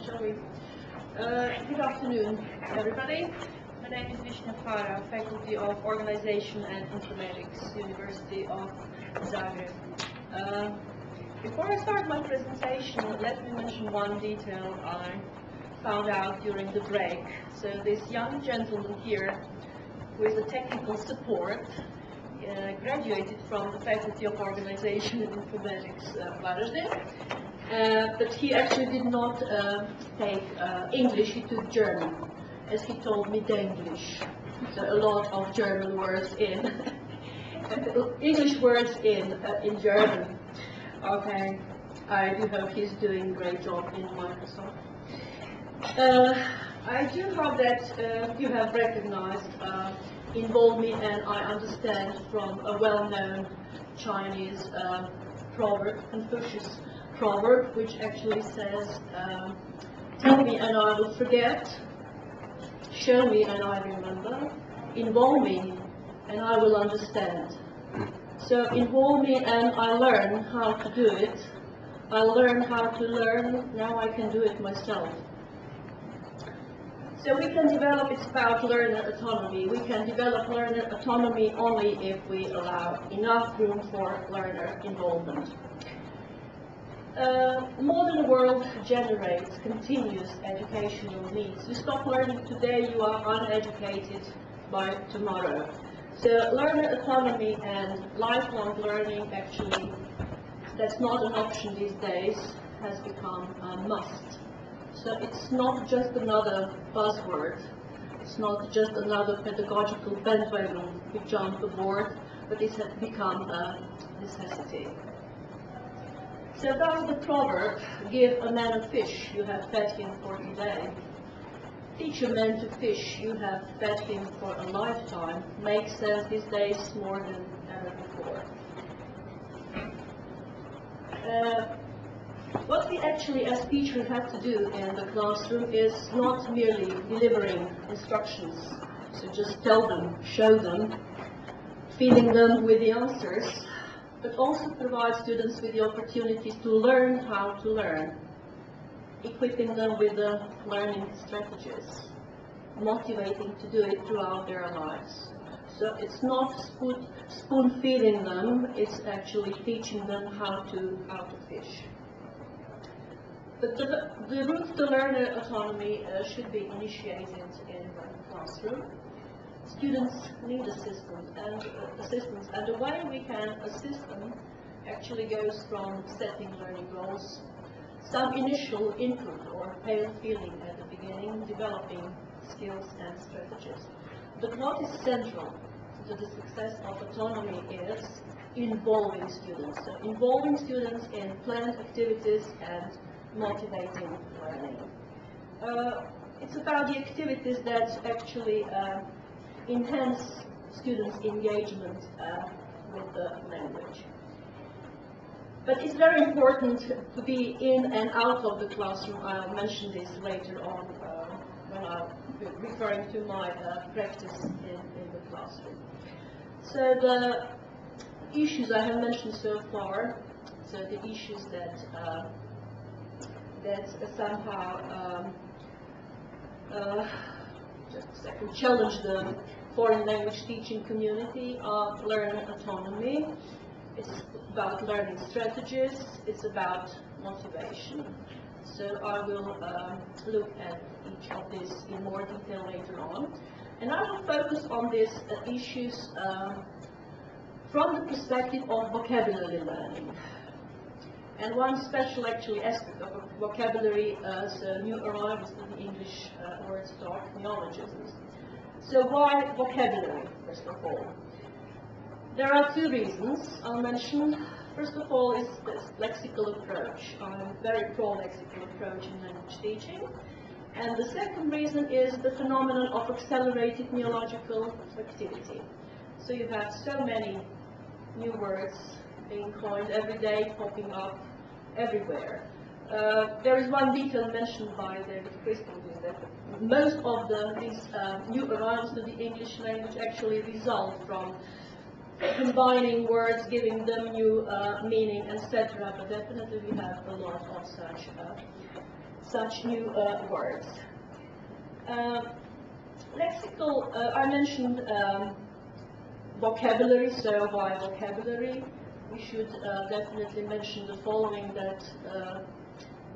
shall we? Good afternoon, everybody. My name is Visnja Fara, Faculty of Organization and Informatics, University of Zagreb. Before I start my presentation, let me mention one detail I found out during the break. So this young gentleman here, who is a technical support, graduated from the Faculty of Organization and Informatics, but he actually did not take English, he took German, as he told me, Denglish. So a lot of German words in, English words in German. Okay, I do hope he's doing a great job in Microsoft. I do hope that you have recognized Involve Me and I Understand from a well-known Chinese proverb, Confucius proverb, which actually says, tell me and I will forget, show me and I remember, involve me and I will understand. So involve me and I learn how to do it. I learn how to learn, now I can do it myself. So we can develop, it's about learner autonomy. We can develop learner autonomy only if we allow enough room for learner involvement. Modern world generates continuous educational needs. You stop learning today, you are uneducated by tomorrow. So learner autonomy and lifelong learning, actually, that's not an option these days, has become a must. So it's not just another buzzword, it's not just another pedagogical bandwagon we jump aboard, but it has become a necessity. So does the proverb, give a man a fish, you have fed him for today. Teach a man to fish, you have fed him for a lifetime, makes sense these days more than ever before. What we actually as teachers have to do in the classroom is not merely delivering instructions, so just tell them, show them, feeding them with the answers, but also provide students with the opportunities to learn how to learn, equipping them with the learning strategies, motivating to do it throughout their lives. So it's not spoon-feeding them, it's actually teaching them how to fish. But the route to learner autonomy should be initiated in the classroom. Students need assistance, and the way we can assist them actually goes from setting learning goals, some initial input or pale feeling at the beginning, developing skills and strategies. But what is central to the success of autonomy is involving students. So involving students in planned activities and motivating learning. It's about the activities that actually enhance students' engagement with the language. But it's very important to be in and out of the classroom. I'll mention this later on when I'm referring to my practice in the classroom. So the issues I have mentioned so far, so the issues that somehow just a second, challenge the foreign language teaching community of learner autonomy. It's about learning strategies, it's about motivation. So I will look at each of these in more detail later on. And I will focus on these issues from the perspective of vocabulary learning. And one special actually aspect of vocabulary is new arrivals in the English words taught, neologisms. So why vocabulary, first of all? There are two reasons I'll mention. First of all is this lexical approach. I'm very pro-lexical approach in language teaching. And the second reason is the phenomenon of accelerated neological activity. So you have so many new words being coined every day, popping up everywhere. There is one detail mentioned by David Crystal, that most of these new arrivals to the English language actually result from combining words, giving them new meaning, etc. But definitely we have a lot of such such new words. Lexical, I mentioned vocabulary, so why vocabulary? We should definitely mention the following, that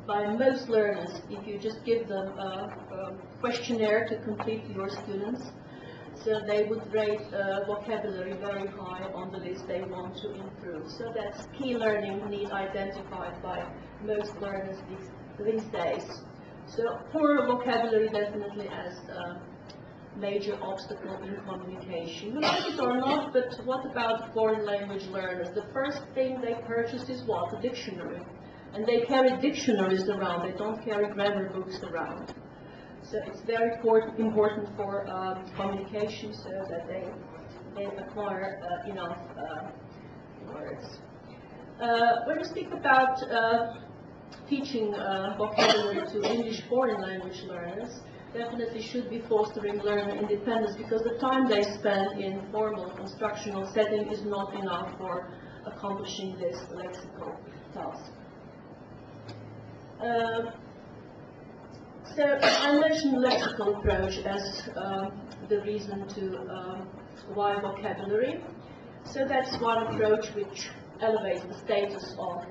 by most learners, if you just give them a questionnaire to complete to your students, so they would rate vocabulary very high on the list they want to improve. So that's key learning need identified by most learners these days. So poor vocabulary definitely as a major obstacle in communication. You like it or not, but what about foreign language learners? The first thing they purchase is what? A dictionary. And they carry dictionaries around, they don't carry grammar books around. So it's very important for communication, so that they acquire enough words. When we speak about teaching vocabulary to English foreign language learners, definitely should be fostering learner independence, because the time they spend in formal instructional setting is not enough for accomplishing this lexical task. So I mentioned lexical approach as the reason to why vocabulary. So that's one approach which elevates the status of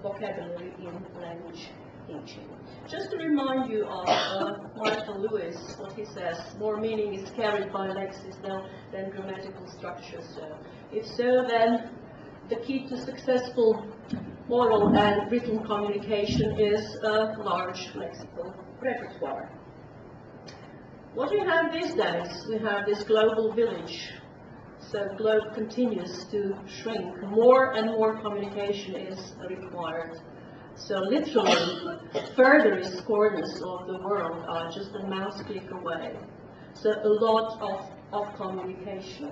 vocabulary in language teaching. Just to remind you of Michael Lewis, what he says, more meaning is carried by lexis than grammatical structure. So if so, then the key to successful oral and written communication is a large lexical repertoire. What we have these days, we have this global village. So the globe continues to shrink. More and more communication is required. So literally, furthest corners of the world are just a mouse click away. So a lot of communication.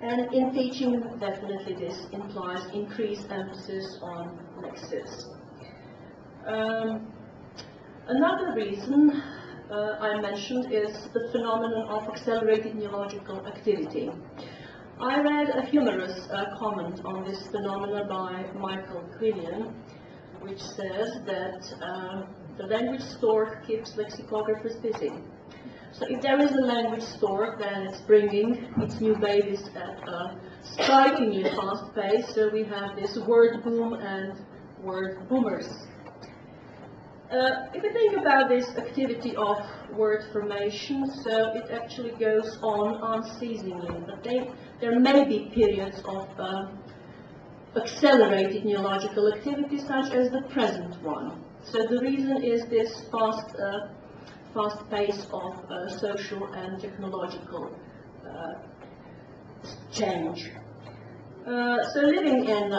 And in teaching, definitely this implies increased emphasis on lexis. Another reason I mentioned is the phenomenon of accelerated neological activity. I read a humorous comment on this phenomenon by Michael Quillian, which says that the language store keeps lexicographers busy. So if there is a language store, then it's bringing its new babies at a strikingly fast pace. So we have this word boom and word boomers. If you think about this activity of word formation, so it actually goes on unceasingly, but there may be periods of accelerated neological activity, such as the present one. So the reason is this fast pace of social and technological change. So living in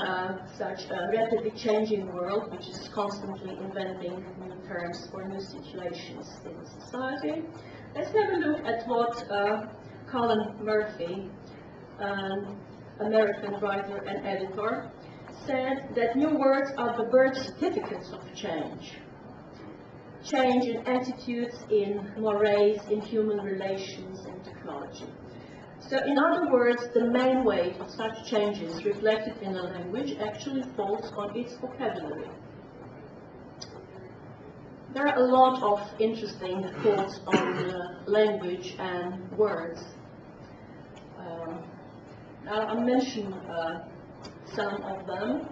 such a rapidly changing world, which is constantly inventing new terms for new situations in society, let's have a look at what Colin Murphy, an American writer and editor, said, that new words are the birth certificates of change. Change in attitudes, in mores, in human relations, in technology. So in other words, the main weight of such changes reflected in a language actually falls on its vocabulary. There are a lot of interesting thoughts on language and words. Now I'll mention some of them.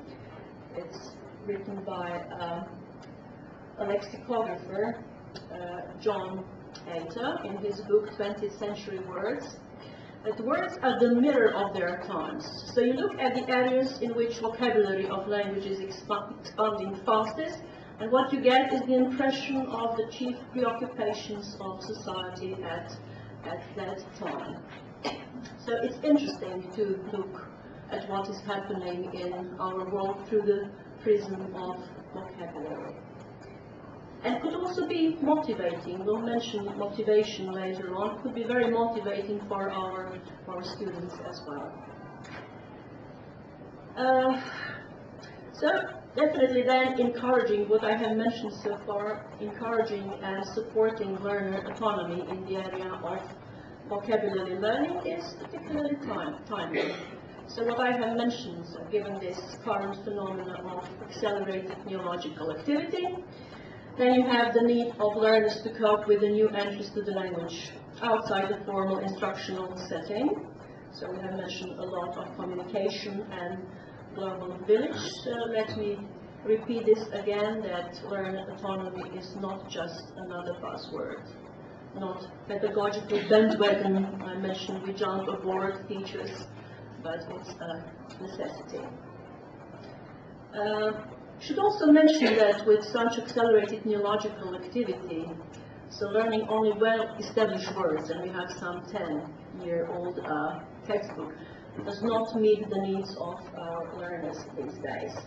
It's written by a lexicographer, John Hayter, in his book 20th Century Words, that words are the mirror of their times. So you look at the areas in which vocabulary of language is expanding fastest, and what you get is the impression of the chief preoccupations of society at that time. So it's interesting to look at what is happening in our world through the prism of vocabulary. And could also be motivating. We'll mention motivation later on. Could be very motivating for our students as well. So definitely then encouraging what I have mentioned so far, encouraging and supporting learner autonomy in the area of vocabulary learning is particularly timely. So what I have mentioned, given this current phenomenon of accelerated neological activity, then you have the need of learners to cope with the new entries to the language outside the formal instructional setting. So we have mentioned a lot of communication and global village. Let me repeat this again, that learner autonomy is not just another buzzword, not pedagogical bandwagon. I mentioned we jump aboard teachers, but it's a necessity. Should also mention that with such accelerated neological activity, so learning only well-established words, and we have some 10-year-old textbook, does not meet the needs of our learners these days.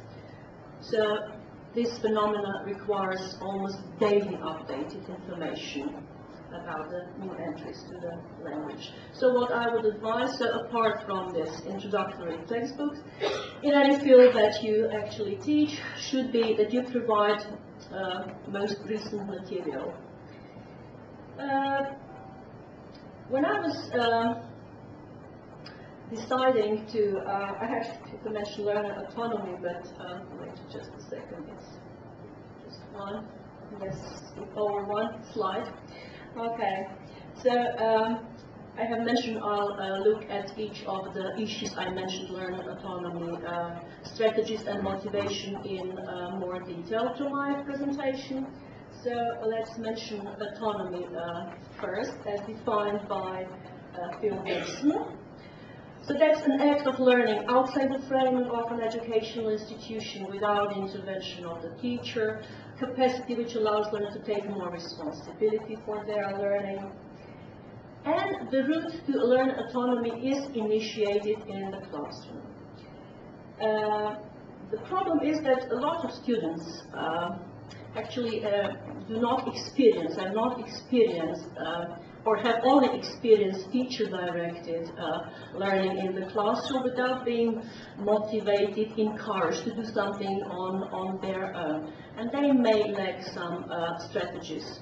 So this phenomenon requires almost daily updated information about the new entries to the language. So what I would advise, so apart from this introductory textbook, in any field that you actually teach, should be that you provide most recent material. When I was deciding to, I have to mention learner autonomy, but wait just a second, it's just one, yes, over one slide. Okay, so I have mentioned I'll look at each of the issues I mentioned, learner autonomy, strategies and motivation in more detail to my presentation. So let's mention autonomy first, as defined by Visnja. So that's an act of learning outside the framework of an educational institution without intervention of the teacher, capacity which allows learners to take more responsibility for their learning. And the route to learner autonomy is initiated in the classroom. The problem is that a lot of students actually do not experience, are not experienced, or have only experienced teacher-directed learning in the classroom without being motivated, encouraged to do something on their own. And they may lack some strategies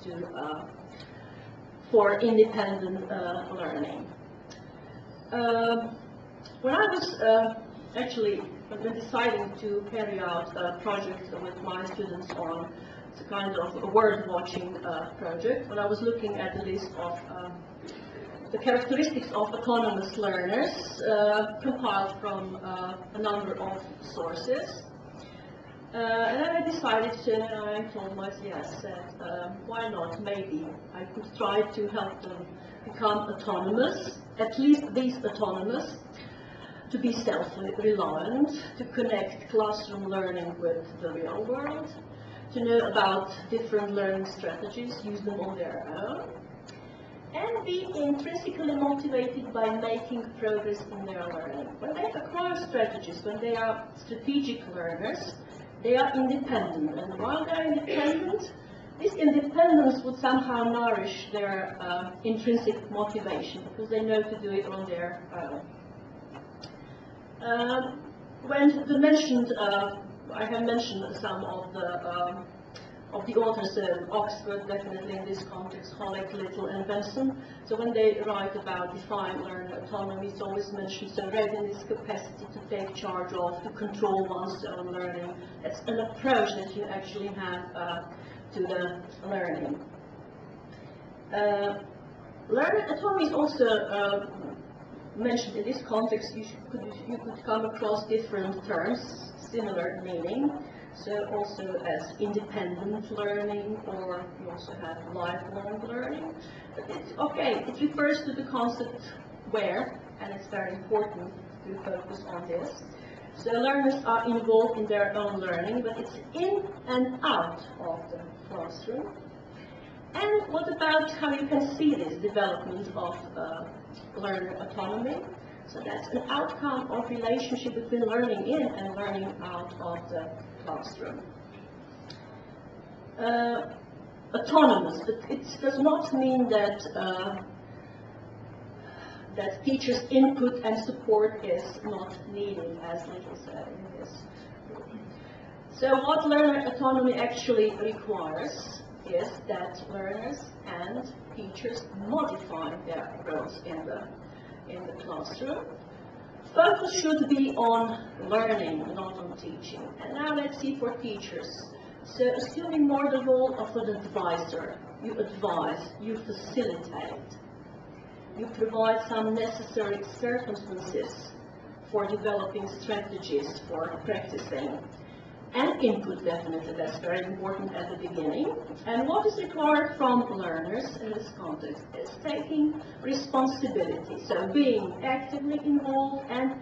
for independent learning. When I was actually deciding to carry out a project with my students on a kind of a word-watching project, when I was looking at the list of the characteristics of autonomous learners compiled from a number of sources. And then I decided to, I told myself, yes, that why not, maybe I could try to help them become autonomous, at least these autonomous, to be self-reliant, to connect classroom learning with the real world, to know about different learning strategies, use them on their own, and be intrinsically motivated by making progress in their learning. When they acquire strategies, when they are strategic learners, they are independent, and while they are independent, this independence would somehow nourish their intrinsic motivation, because they know to do it on their own. When the mentioned, I have mentioned some of the authors, Oxford definitely in this context, Hollick, Little, and Benson. So when they write about define learner autonomy, it's always mentioned, so readiness, capacity to take charge of, to control one's own learning. It's an approach that you actually have to the learning. Learner autonomy is also mentioned in this context. You could come across different terms, similar meaning. So also as independent learning, or you also have lifelong learning. But it refers to the concept where, and it's very important to focus on this. So learners are involved in their own learning, but it's in and out of the classroom. And what about how you can see this development of learner autonomy? So that's an outcome of relationship between learning in and learning out of the classroom. Autonomous, but it does not mean that that teachers' input and support is not needed, as Little said in this. So what learner autonomy actually requires is that learners and teachers modify their roles in the classroom Focus should be on learning, not on teaching. And now let's see for teachers. So assuming more the role of an advisor, you advise, you facilitate, you provide some necessary circumstances for developing strategies for practicing. And input, definitely, that's very important at the beginning. And what is required from learners in this context is taking responsibility, so being actively involved and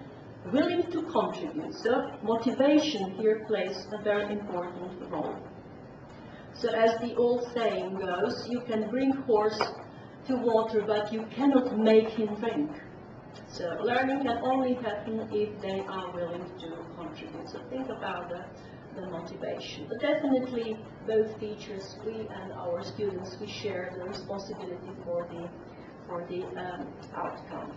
willing to contribute. So motivation here plays a very important role. So as the old saying goes, you can bring horse to water, but you cannot make him drink. So learning can only happen if they are willing to contribute. So think about the motivation. But definitely both teachers, we and our students, we share the responsibility for the outcome.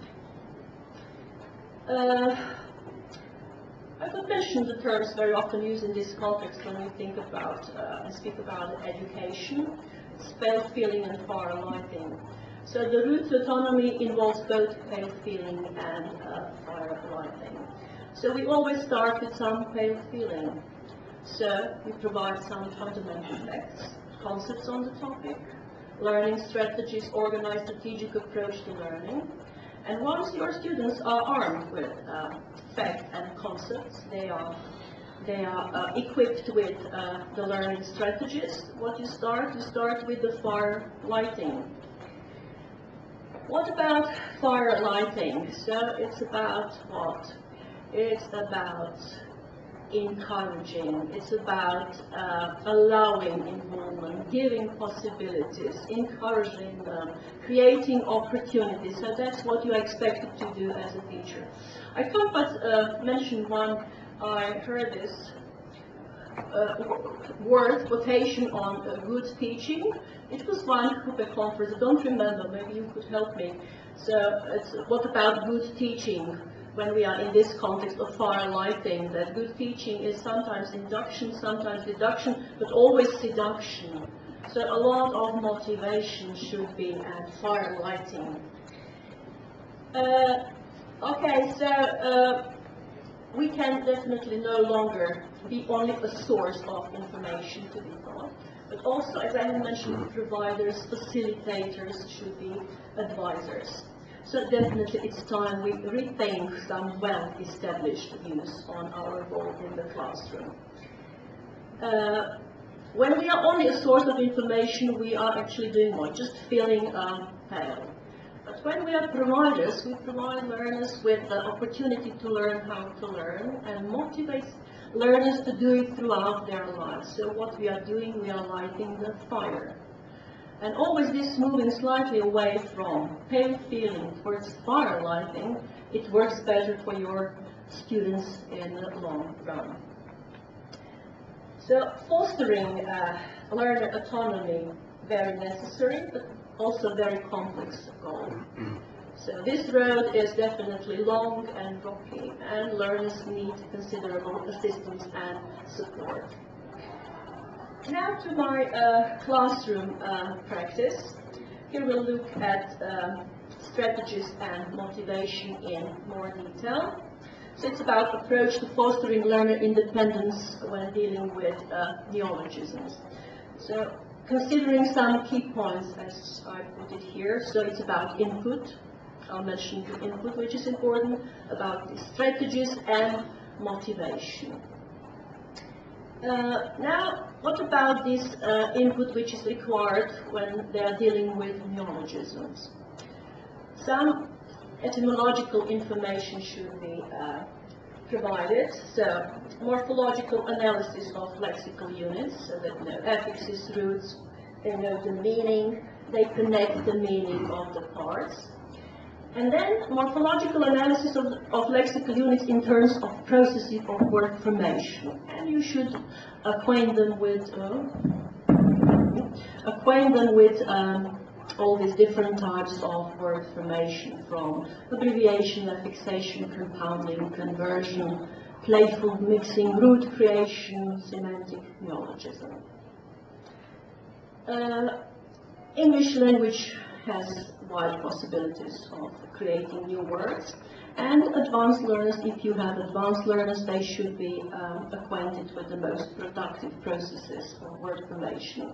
I could mention the terms very often used in this context when we think about and speak about education. It's pale feeling and firelighting. So the route to autonomy involves both pale feeling and firelighting. So we always start with some pale feeling. So we provide some fundamental facts, concepts on the topic, learning strategies, organized strategic approach to learning. And once your students are armed with facts and concepts, they are equipped with the learning strategies. What you start with the fire lighting. What about fire lighting? So it's about what? It's about encouraging, it's about allowing involvement, giving possibilities, encouraging them, creating opportunities. So that's what you are expected to do as a teacher. I can't but mention one. I heard this word, quotation on good teaching. It was one Cooper conference, I don't remember, maybe you could help me. So it's what about good teaching? When we are in this context of firelighting, that good teaching is sometimes induction, sometimes deduction, but always seduction. So a lot of motivation should be at firelighting. Okay, so we can definitely no longer be only a source of information to be taught, but also, as I mentioned, providers, facilitators should be advisors. So definitely it's time we rethink some well-established views on our role in the classroom. When we are only a source of information, we are actually doing what? Just filling a pail. But when we are providers, we provide learners with the opportunity to learn how to learn and motivate learners to do it throughout their lives. So what we are doing, we are lighting the fire. And always this moving slightly away from pale feeling towards fire lighting, it works better for your students in the long run. So fostering learner autonomy, very necessary, but also very complex goal. So this road is definitely long and rocky, and learners need considerable assistance and support. Now to my classroom practice. Here we'll look at strategies and motivation in more detail. So it's about approach to fostering learner independence when dealing with neologisms. So considering some key points as I put it here. So it's about input. I'll mention the input, which is important, about the strategies and motivation. Now, what about this input which is required when they are dealing with neologisms? Some etymological information should be provided, so morphological analysis of lexical units, so that affixes, roots, they know the meaning, they connect the meaning of the parts. And then morphological analysis of lexical units in terms of processes of word formation. And you should acquaint them with all these different types of word formation, from abbreviation, affixation, compounding, conversion, playful mixing, root creation, semantic neologism. English language has wide possibilities of creating new words. And advanced learners, if you have advanced learners, they should be acquainted with the most productive processes of word formation.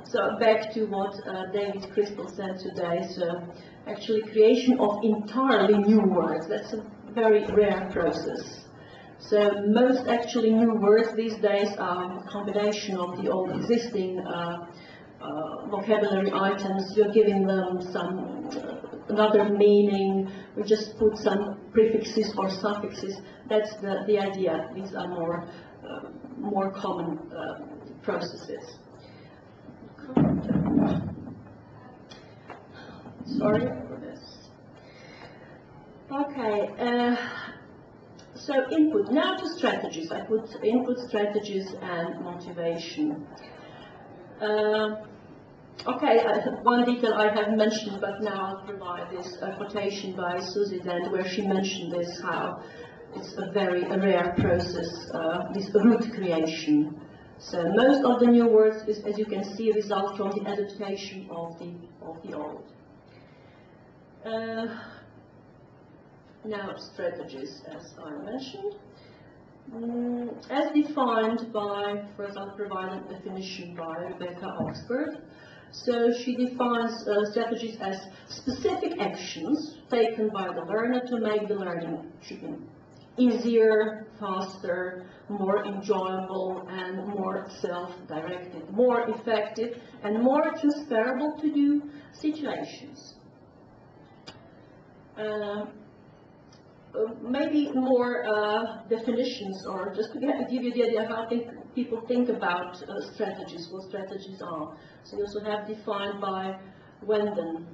So back to what David Crystal said today, so actually creation of entirely new words, that's a very rare process. So most actually new words these days are a combination of the old existing vocabulary items. You're giving them some another meaning, we just put some prefixes or suffixes. That's the idea. These are more common processes. Sorry for this. Okay, so input. Now to strategies. I put input, strategies, and motivation. Okay, one detail I have mentioned, but now I'll provide this quotation by Susie Dent, where she mentioned this, how it's a very rare process, this root creation. So most of the new words, as you can see, result from the adaptation of the old. Now strategies, as I mentioned. As defined by, first I'll provide a definition by Rebecca Oxford. So she defines strategies as specific actions taken by the learner to make the learning easier, faster, more enjoyable, and more self-directed, more effective, and more transferable to new situations. Maybe more definitions, or just to give you the idea how people think about strategies, what strategies are. So you also have defined by Wenden.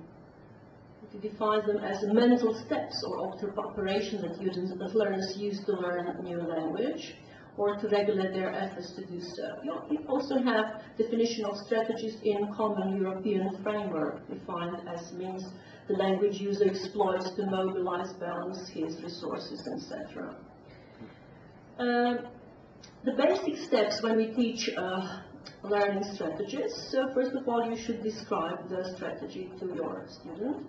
It defines them as mental steps or operations that learners use to learn a new language or to regulate their efforts to do so. You also have definition of strategies in common European framework, defined as means the language user exploits to mobilize, balance his resources, etc. The basic steps when we teach learning strategies. So first of all, you should describe the strategy to your student.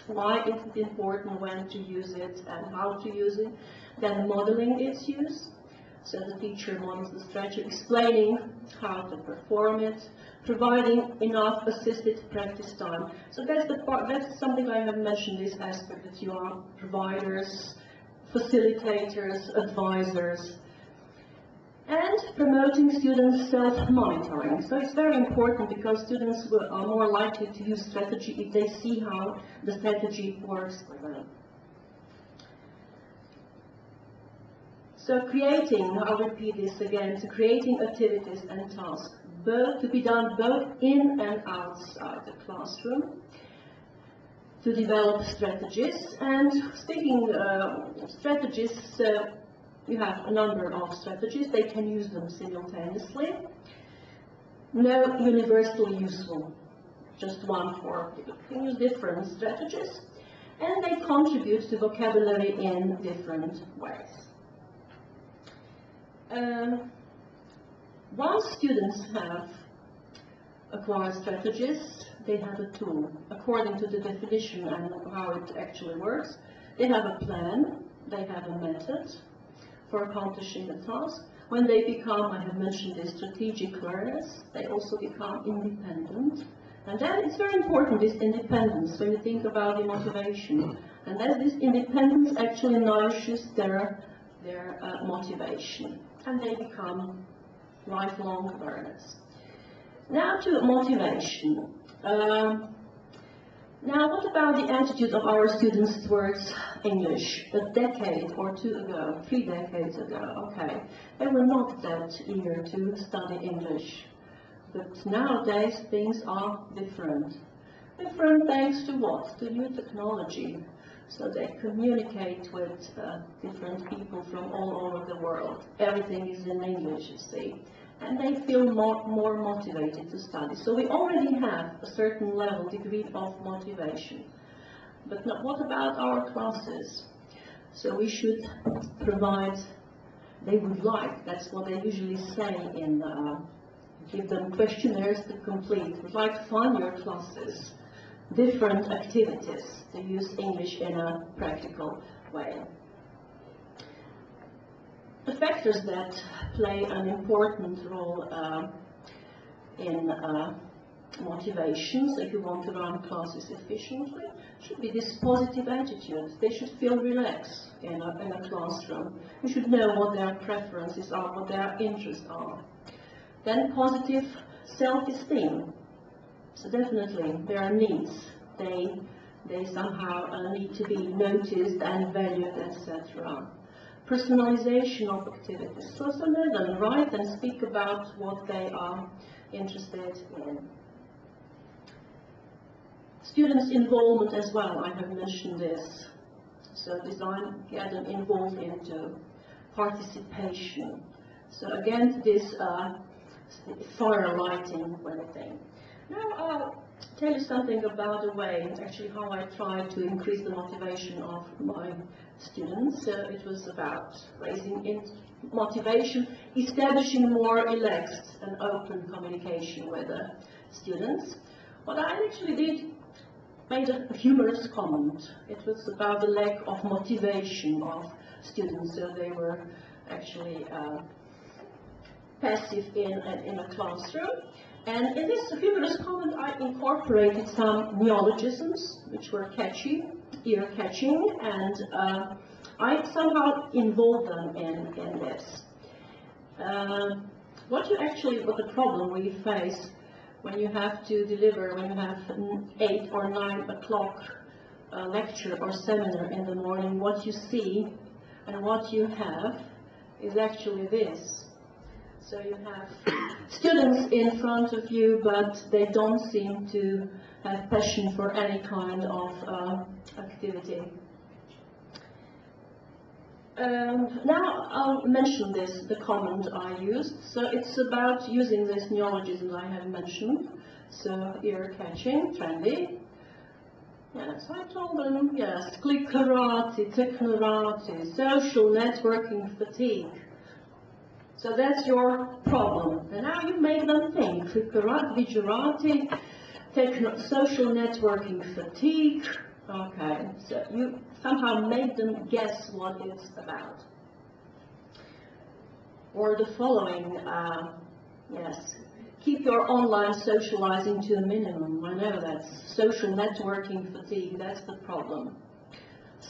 Why is it important, when to use it, and how to use it. Then modeling its use. So the teacher models the strategy, explaining how to perform it, providing enough assisted practice time. So that's the part. That's something I have mentioned, this aspect, that you are providers, facilitators, advisors, and promoting students' self-monitoring. So it's very important, because students are more likely to use strategy if they see how the strategy works for them. So creating, I'll repeat this again, to creating activities and tasks, to be done both in and outside the classroom, to develop strategies. And speaking strategies, you have a number of strategies. They can use them simultaneously. No universally useful, just one for people. You can use different strategies, and they contribute to vocabulary in different ways. Once students have acquired strategies, they have a tool. According to the definition and how it actually works, they have a plan, they have a method for accomplishing the task. When they become, I have mentioned this, strategic learners, they also become independent. And then it's very important, this independence, when you think about the motivation. And as this independence actually nourishes their motivation. And they become lifelong learners. Now to motivation. Now, what about the attitude of our students towards English? A decade or two ago, 3 decades ago, okay, they were not that eager to study English. But nowadays, things are different. Different thanks to what? To new technology. So they communicate with different people from all over the world. Everything is in English, you see. And they feel more motivated to study. So we already have a certain degree of motivation. But what about our classes? So we should provide, they would like, that's what they usually say in give them questionnaires to complete. We'd like to fund your classes, different activities to use English in a practical way. The factors that play an important role in motivation, so if you want to run classes efficiently, should be this positive attitude. They should feel relaxed in a classroom. You should know what their preferences are, what their interests are. Then positive self-esteem. So definitely there are needs. They somehow need to be noticed and valued, etc. Personalization of activities. So let them write and speak about what they are interested in. Students' involvement as well, I have mentioned this. So get them involved into participation. So again, this fire lighting kind of thing. Now I'll tell you something about the way, actually how I try to increase the motivation of my students. It was about raising motivation, establishing more relaxed and open communication with the students. What I actually made a humorous comment. It was about the lack of motivation of students, so they were actually passive in a classroom. And in this humorous comment, I incorporated some neologisms, which were catchy, ear-catching, and I somehow involved them in this. What the problem we face when you have to deliver, when you have 8 or 9 o'clock lecture or seminar in the morning, what you see and what you have is actually this. So you have students in front of you, but they don't seem to have passion for any kind of activity. Now I'll mention the comment I used. So it's about using these neologisms I have mentioned. So ear-catching, trendy. Yes, I told them, yes, click-karate, technorati, social networking fatigue. So that's your problem. And now you make them think. Click-karate, social networking fatigue. Okay, so you somehow make them guess what it's about. Or the following, yes, keep your online socializing to a minimum. I know that's social networking fatigue, that's the problem.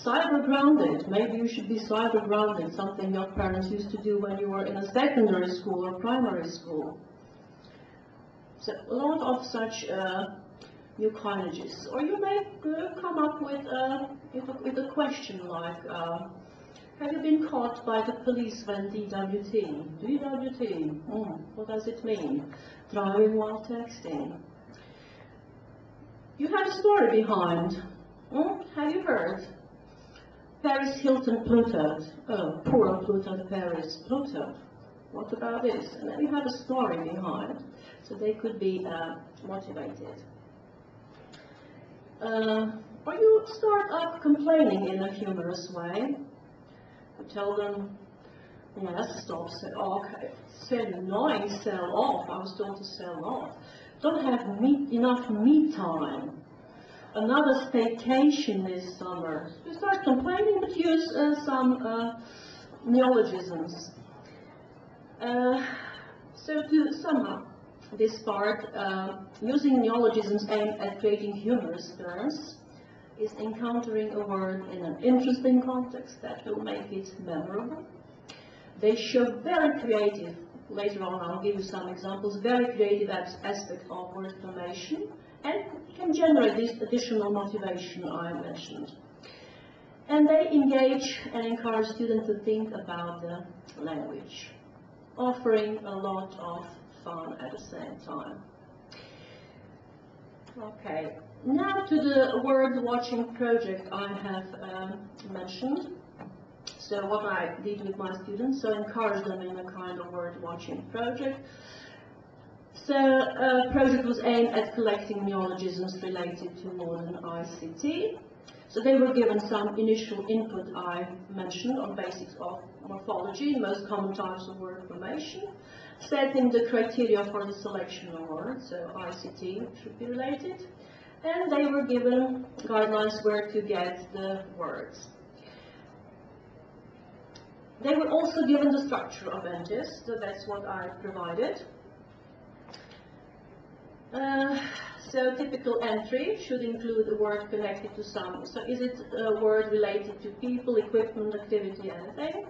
Cyber grounded, maybe you should be cyber grounded, something your parents used to do when you were in a secondary school or primary school. So a lot of such new coinages. Or you may come up with a question like, have you been caught by the police when DWT? DWT, what does it mean? Driving while texting. You have a story behind. Have you heard? Paris Hilton Pluto. Oh, poor Pluto Paris. Pluto. What about this? And then you have a story behind. So they could be motivated. Or you start up complaining in a humorous way. You tell them, yes, stop, okay, so annoying, sell off. I was told to sell off. Don't have enough me time. Another staycation this summer. You start complaining, but use some neologisms. So to sum up this part, using neologisms aimed at creating humorous terms is encountering a word in an interesting context that will make it memorable. They show very creative, later on I'll give you some examples, very creative aspect of word formation and can generate this additional motivation I mentioned. And they engage and encourage students to think about the language, offering a lot of fun at the same time. Okay, now to the word watching project I have mentioned. So what I did with my students, so encourage them in a kind of word watching project. So the project was aimed at collecting neologisms related to modern ICT. So they were given some initial input I mentioned on basics of morphology, most common types of word formation. setting the criteria for the selection of words, so ICT should be related, and they were given guidelines where to get the words. They were also given the structure of entries, so that's what I provided. So typical entry should include a word connected to some. So is it a word related to people, equipment, activity, anything?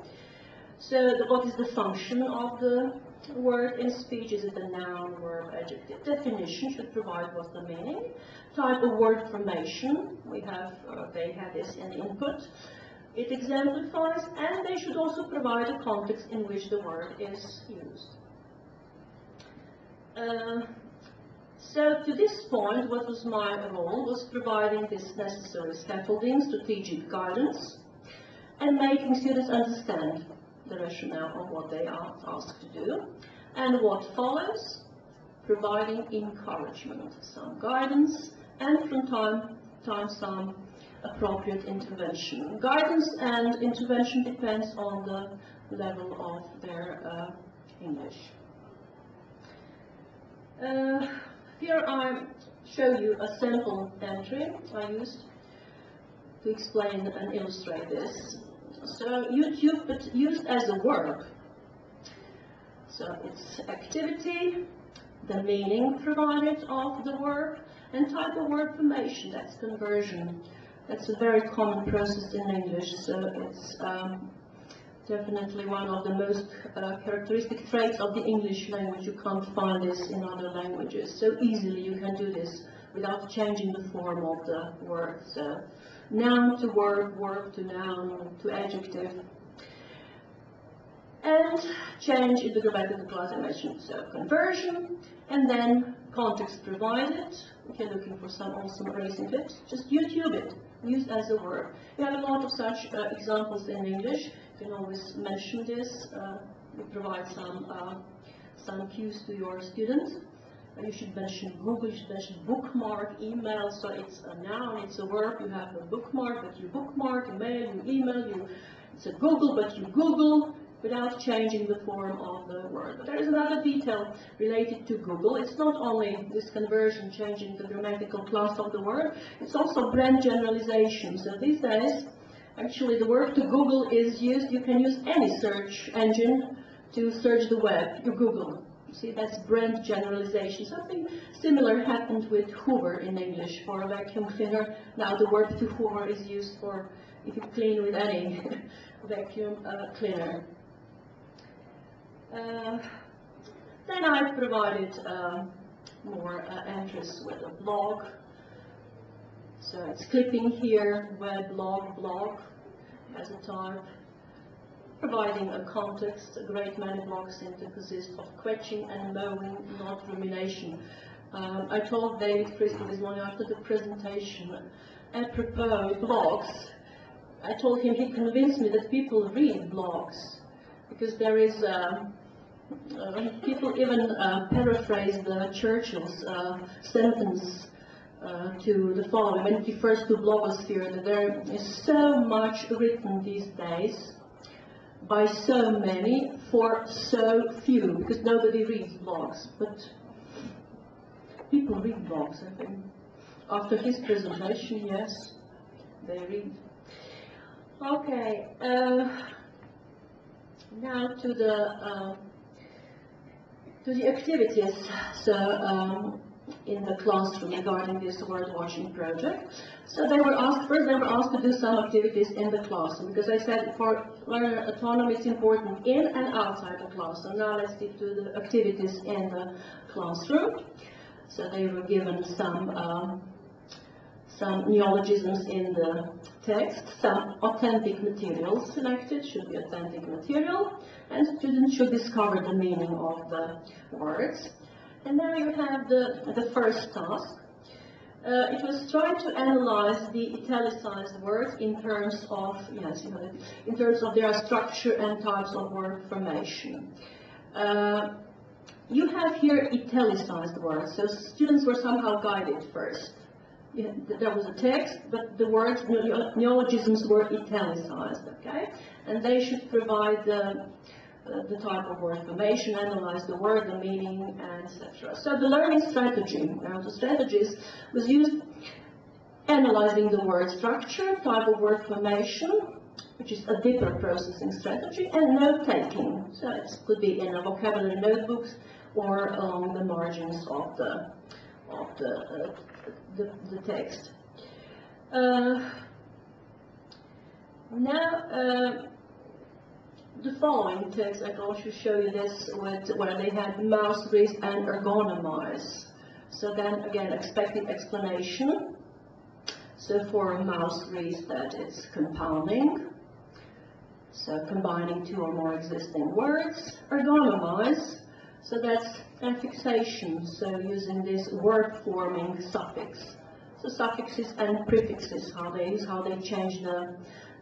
So what is the function of the word in speech? Is it a noun, verb, adjective? Definition should provide what's the meaning. Type of word formation, we have, they have this in the input. It exemplifies, and they should also provide a context in which the word is used. So to this point, what was my role was providing this necessary scaffolding, strategic guidance, and making students understand the rationale of what they are asked to do. And what follows, providing encouragement, some guidance, and from time to time some appropriate intervention. Guidance and intervention depends on the level of their English. Here I show you a sample entry I used to explain and illustrate this. So YouTube, but used as a verb. So it's activity, the meaning provided of the verb, and type of word formation, that's conversion. That's a very common process in English, so it's definitely one of the most characteristic traits of the English language. You can't find this in other languages. So easily you can do this without changing the form of the word. So noun to verb, verb to noun, to adjective. And change in the grammatical class I mentioned. So conversion, and then context provided. If you're looking for some awesome racing tips, just YouTube it, used as a verb. We have a lot of such examples in English. You can always mention this. We provide some cues to your students. You should mention Google, you should mention bookmark, email, so it's a noun, it's a verb, you have a bookmark, but you bookmark, you email, it's a Google, but you Google, without changing the form of the word. But there is another detail related to Google. It's not only this conversion, changing the grammatical class of the word, it's also brand generalization. So these days, actually the word to Google is used, you can use any search engine to search the web, you Google. You see, that's brand generalization. Something similar happened with Hoover in English for a vacuum cleaner. Now the word to Hoover is used for if you clean with any vacuum cleaner. Then I provided more entries with a blog. So it's clipping here, weblog, blog as a type. Providing a context, a great many blogs seem to consist of quetching and mowing, not rumination. I told David Frisky this morning after the presentation, apropos blogs, I told him he convinced me that people read blogs, because there is, people even paraphrase the Churchill's sentence to the following, when it refers to blogosphere, that there is so much written these days, by so many, for so few, because nobody reads blogs, but people read blogs, I think. After his presentation, yes, they read. Okay, now to the activities. So in the classroom regarding this word watching project. So they were asked, first they were asked to do some activities in the classroom, because I said for learner autonomy it's important in and outside the class. So now let's stick to the activities in the classroom. So they were given some neologisms in the text, some authentic material selected, should be authentic material, and students should discover the meaning of the words. And now you have the first task. It was trying to analyze the italicized words in terms of, yes, you have it, in terms of their structure and types of word formation. You have here italicized words, so students were somehow guided first. There was a text, but the words, neologisms were italicized, okay? And they should provide the type of word formation, analyze the word, the meaning, etc. So the learning strategy, the strategies was used analyzing the word structure, type of word formation, which is a deeper processing strategy, and note-taking. So it could be in a vocabulary notebooks or along the margins of the text. The following text, I can also show you this where they had mouse, read, and ergonomize. So then again, expected explanation. So for mouse, read, that it's compounding. So combining two or more existing words. Ergonomize. So that's affixation. So using this word-forming suffix. So suffixes and prefixes, how they change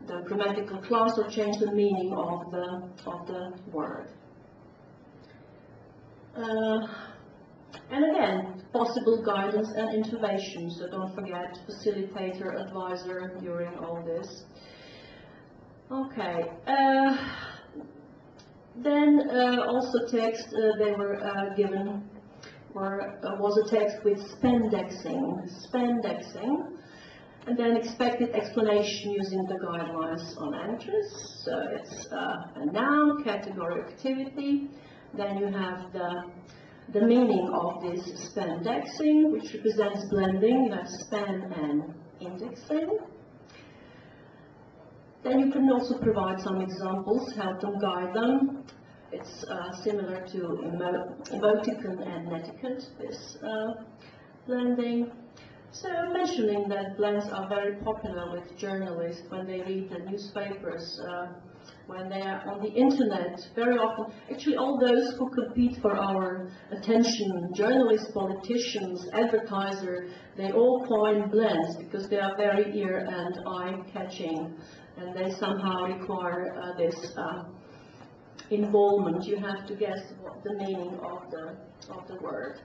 the grammatical class or change the meaning of the word. And again, possible guidance and intervention. So don't forget facilitator, advisor during all this. Okay. Then also text they were given was a text with spendexing, and then expected explanation using the guidelines on entries. So it's a noun, category, activity. Then you have the meaning of this spendexing, which represents blending. You have spend and indexing. Then you can also provide some examples, help them, guide them. It's similar to emoticon and netiquette, this blending. So mentioning that blends are very popular with journalists when they read the newspapers, when they are on the internet, very often. Actually, all those who compete for our attention, journalists, politicians, advertisers, they all coin blends because they are very ear and eye-catching, and they somehow require this involvement. You have to guess what the meaning of the word.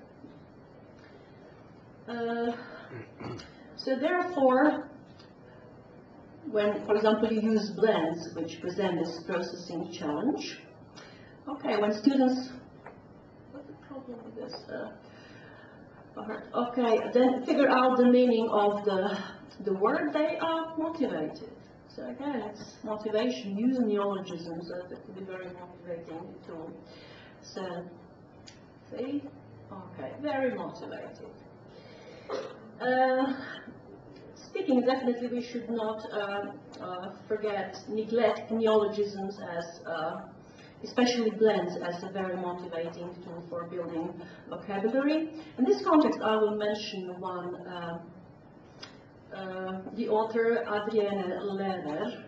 So therefore, when, for example, you use blends which present this processing challenge, okay, when students, what's the problem with this? Okay, then figure out the meaning of the word, they are motivated. So again, it's motivation, use neologisms, that could be very motivating tool. So, see, okay, very motivated. Speaking, definitely we should not neglect neologisms as, especially blends, as a very motivating tool for building vocabulary. In this context, I will mention one, the author Adrienne Lehner,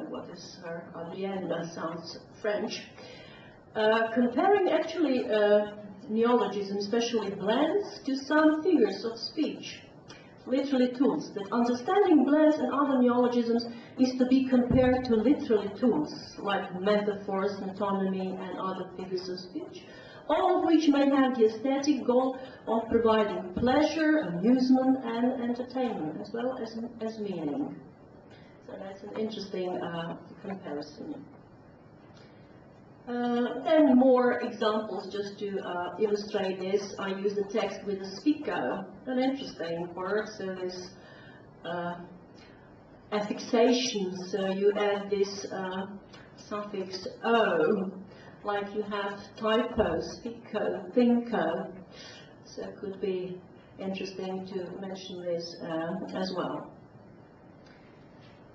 what is her, Adrienne sounds French, comparing actually neologisms, especially blends, to some figures of speech, literary tools. That understanding blends and other neologisms is to be compared to literary tools, like metaphors, metonymy, and other figures of speech, all of which may have the aesthetic goal of providing pleasure, amusement, and entertainment, as well as meaning. So that's an interesting comparison. Then more examples just to illustrate this. I use the text with a spico, an interesting word. So this affixation, so you add this suffix o, like you have typo, spico, thinko. So it could be interesting to mention this as well.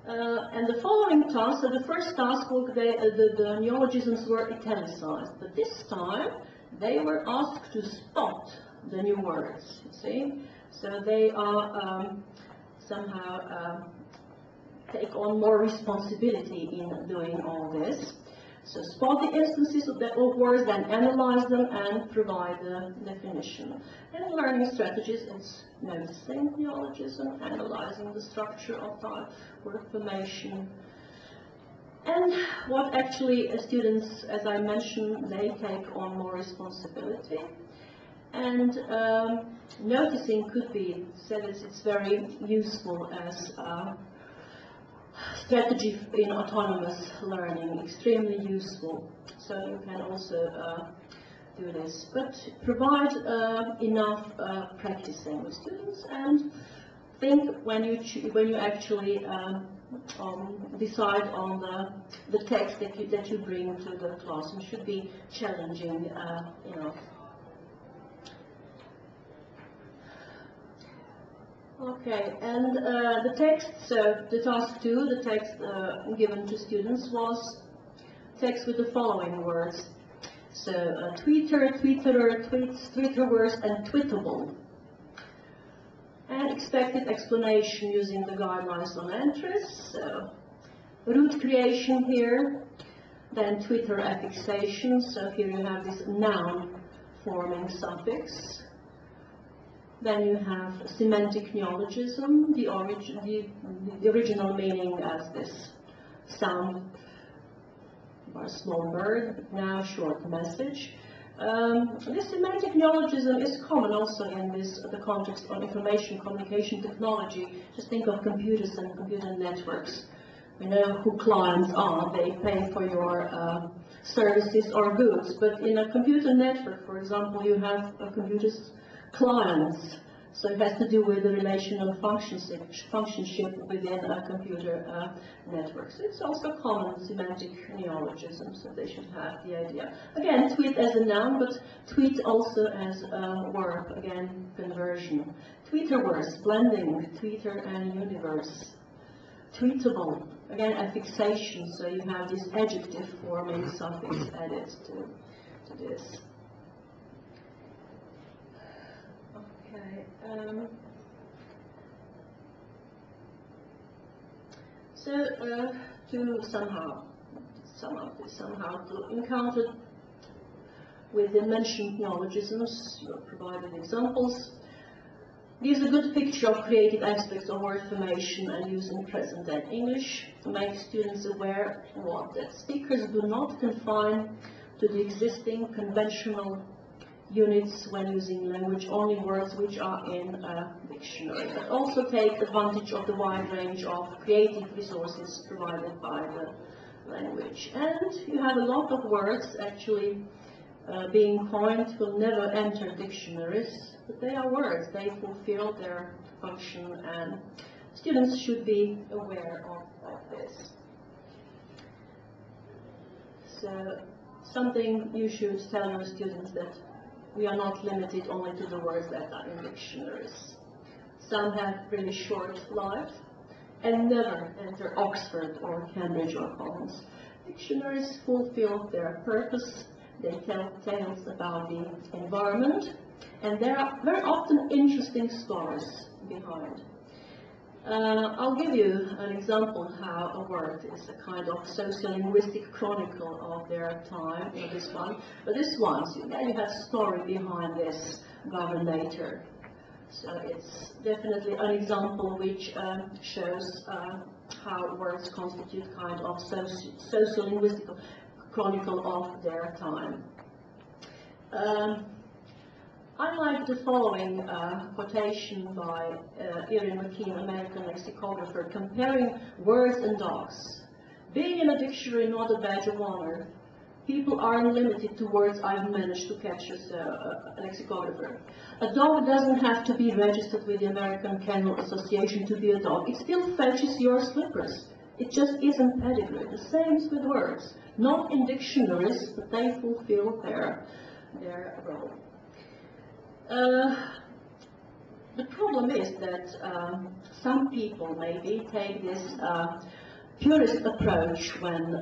And the following task, so the first task, the neologisms were italicized, but this time they were asked to spot the new words, you see. So they are somehow take on more responsibility in doing all this. So spot the instances of words, then analyze them and provide the definition. And learning strategies is noticing neologism, analyzing the structure of word formation. And what actually students, as I mentioned, they take on more responsibility. And noticing could be said as it's very useful as strategy in autonomous learning, extremely useful. So you can also do this, but provide enough practicing with students, and think when you actually decide on the text that you bring to the class. It should be challenging, you know. Okay, and the text, so the task 2, the text given to students was text with the following words. So tweeter, tweeterer, tweets, tweeterverse, and tweetable. And expected explanation using the guidelines on entries. So root creation here, then Twitter affixation. So here you have this noun forming suffix. Then you have semantic neologism, the original meaning as this sound or a small bird, but now short message. This semantic neologism is common also in the context of information communication technology. Just think of computers and computer networks. We know who clients are. They pay for your services or goods. But in a computer network, for example, you have a computer's clients. So it has to do with the relational functionship within a computer network. So it's also common semantic neologism, so they should have the idea. Again, tweet as a noun, but tweet also as a verb, again, conversion. Tweeterverse, blending, tweeter and universe. Tweetable, again, affixation, so you have this adjective forming suffix added to this. Okay. To somehow to encounter with the mentioned neologisms, you provided examples. Gives a good picture of creative aspects of word formation and use in present day English to make students aware that speakers do not confine to the existing conventional units when using language, only words which are in a dictionary, but also take advantage of the wide range of creative resources provided by the language. And you have a lot of words actually being coined will never enter dictionaries, but they are words, they fulfill their function, and students should be aware of this. So something you should tell your students, that we are not limited only to the words that are in dictionaries. Some have really short life and never enter Oxford or Cambridge or Collins. Dictionaries fulfill their purpose. They tell tales about the environment, and there are very often interesting stories behind. I'll give you an example how a word is a kind of sociolinguistic chronicle of their time, this one. But this one, so you have story behind this governator. So it's definitely an example which shows how words constitute kind of sociolinguistic chronicle of their time. I like the following quotation by Erin McKean, American lexicographer, comparing words and dogs. Being in a dictionary not a badge of honor. People aren't limited to words I've managed to catch as a lexicographer. A dog doesn't have to be registered with the American Kennel Association to be a dog. It still fetches your slippers. It just isn't pedigree. The same is with words. Not in dictionaries, but they fulfill their role. The problem is that some people maybe take this purist approach when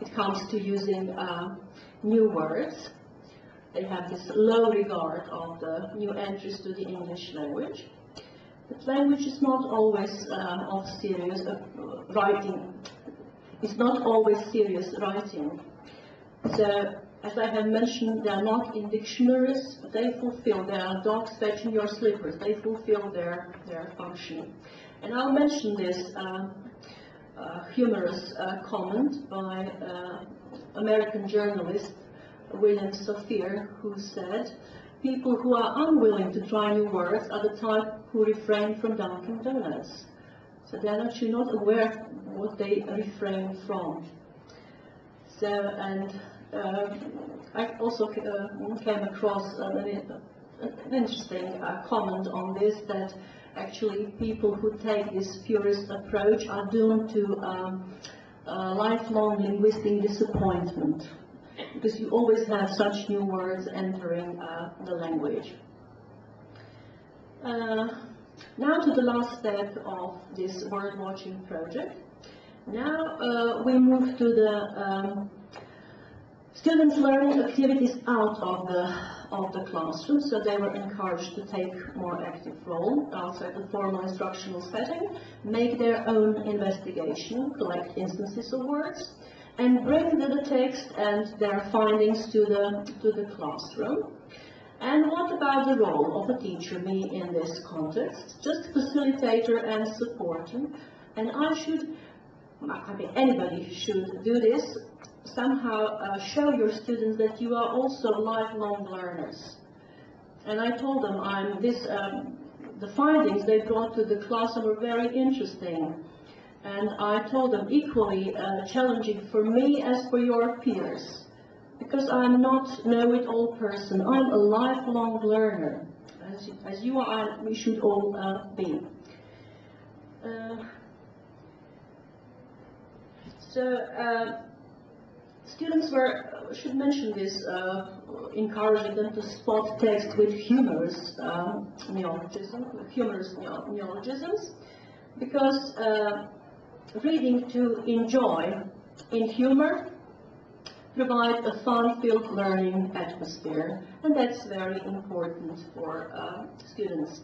it comes to using new words. They have this low regard of the new entries to the English language. But language is not always of serious writing. It's not always serious writing. So, as I have mentioned, they are not in dictionaries, but they fulfill. They are dogs fetching your slippers. They fulfill their function. And I'll mention this humorous comment by American journalist William Safir, who said, "People who are unwilling to try new words are the type who refrain from Dunkin' Donuts." So they're actually not aware what they refrain from. So, and I also came across an interesting comment on this, that actually people who take this purist approach are doomed to lifelong linguistic disappointment, because you always have such new words entering the language. Now to the last step of this word watching project. Now we move to the students' learning activities out of the classroom, so they were encouraged to take more active role outside the formal instructional setting, make their own investigation, collect instances of words, and bring the text and their findings to the classroom. And what about the role of a teacher, me, in this context? Just facilitator and supporter. And anybody should do this. Somehow show your students that you are also lifelong learners. And I told them the findings they brought to the class were very interesting. And I told them equally challenging for me as for your peers. Because I'm not know-it-all person. I'm a lifelong learner. As you are, we should all be. Students should mention this, encouraging them to spot text with humorous neologisms, because reading to enjoy in humor provide a fun-filled learning atmosphere, and that's very important for students.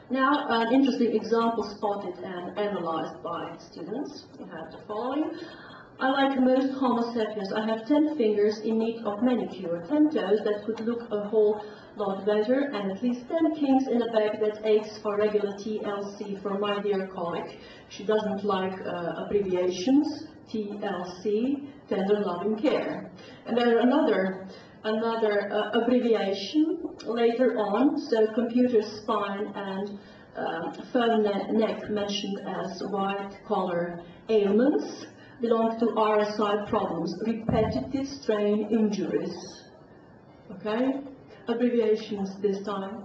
Now, an interesting example spotted and analyzed by students. We have the following. I like most Homo sapiens. I have 10 fingers in need of manicure, 10 toes that could look a whole lot better, and at least 10 kinks in a bag that aches for regular TLC for my dear colleague. She doesn't like abbreviations. TLC, tender loving care. And then another abbreviation later on, so computer spine and phone neck mentioned as white collar ailments belong to RSI problems, repetitive strain injuries. Okay, abbreviations this time.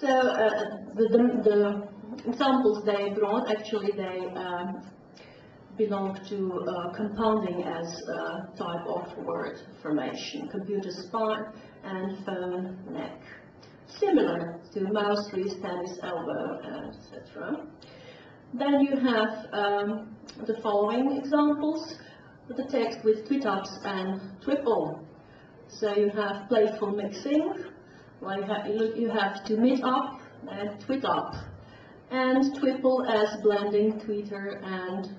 The examples they brought, actually they belong to compounding as a type of word formation, computer spine and phone neck. Similar to mouse, trees, tennis, elbow, etc. Then you have the following examples, the text with twit-ups and twipple. So you have playful mixing, like you have to meet up and twit up, and twipple as blending Twitter and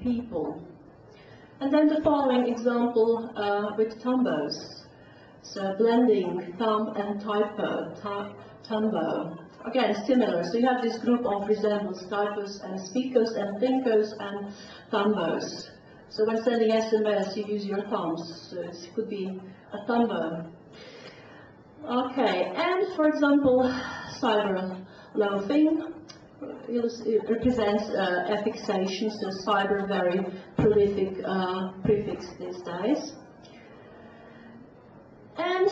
people. And then the following example with tumbos. So blending thumb and typo, tumbo. Again, similar. So you have this group of resemblance, typos and speakos and thinkos and thumbos. So when sending SMS, you use your thumbs. So it could be a thumbo. Okay, and for example, cyber loafing. It represents affixation, so cyber, very prolific prefix these days. And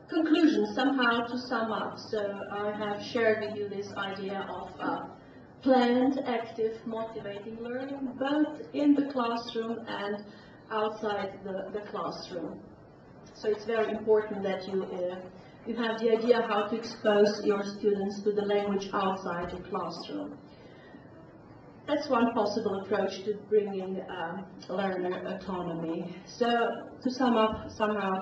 conclusions, somehow to sum up. So I have shared with you this idea of planned, active, motivating learning, both in the classroom and outside the classroom. So it's very important that you have the idea how to expose your students to the language outside the classroom. That's one possible approach to bringing learner autonomy. So to sum up somehow,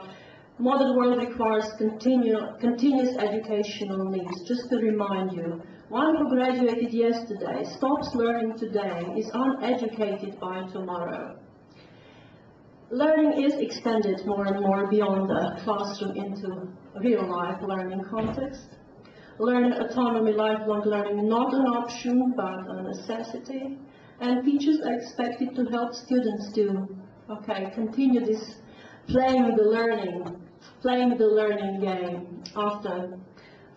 modern world requires continuous educational needs. Just to remind you, one who graduated yesterday, stops learning today, is uneducated by tomorrow. Learning is extended more and more beyond the classroom into real-life learning context. Learning autonomy, lifelong learning, not an option, but a necessity. And teachers are expected to help students to, continue this playing the learning game after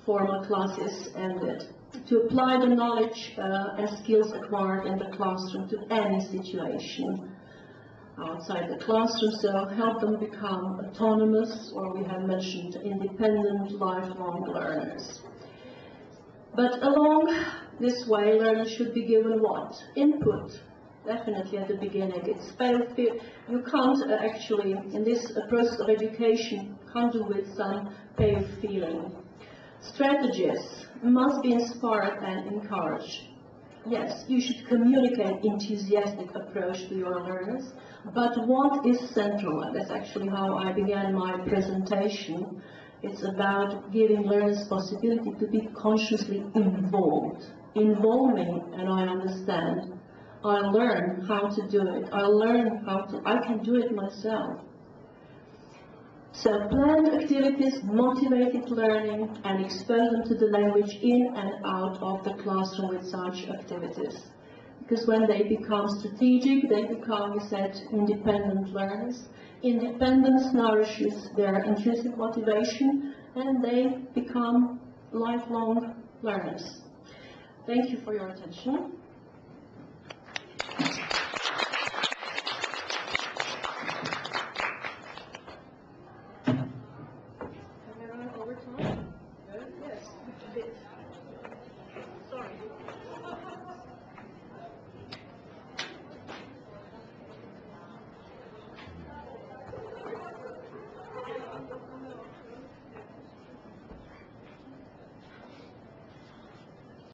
formal classes ended, to apply the knowledge and skills acquired in the classroom to any situation outside the classroom, so help them become autonomous, or we have mentioned independent, lifelong learners. But along this way, learners should be given what? Input. Definitely at the beginning. It's you can't actually, in this process of education, can't do with some pale feeling. Strategies must be inspired and encouraged. Yes, you should communicate enthusiastic approach to your learners, but what is central, and that's actually how I began my presentation, it's about giving learners possibility to be consciously involved. Involving, and I understand, I learn how to do it, I can do it myself. So planned activities, motivated learning, and expose them to the language in and out of the classroom with such activities. Because when they become strategic, they become, we said, independent learners. Independence nourishes their intrinsic motivation, and they become lifelong learners. Thank you for your attention.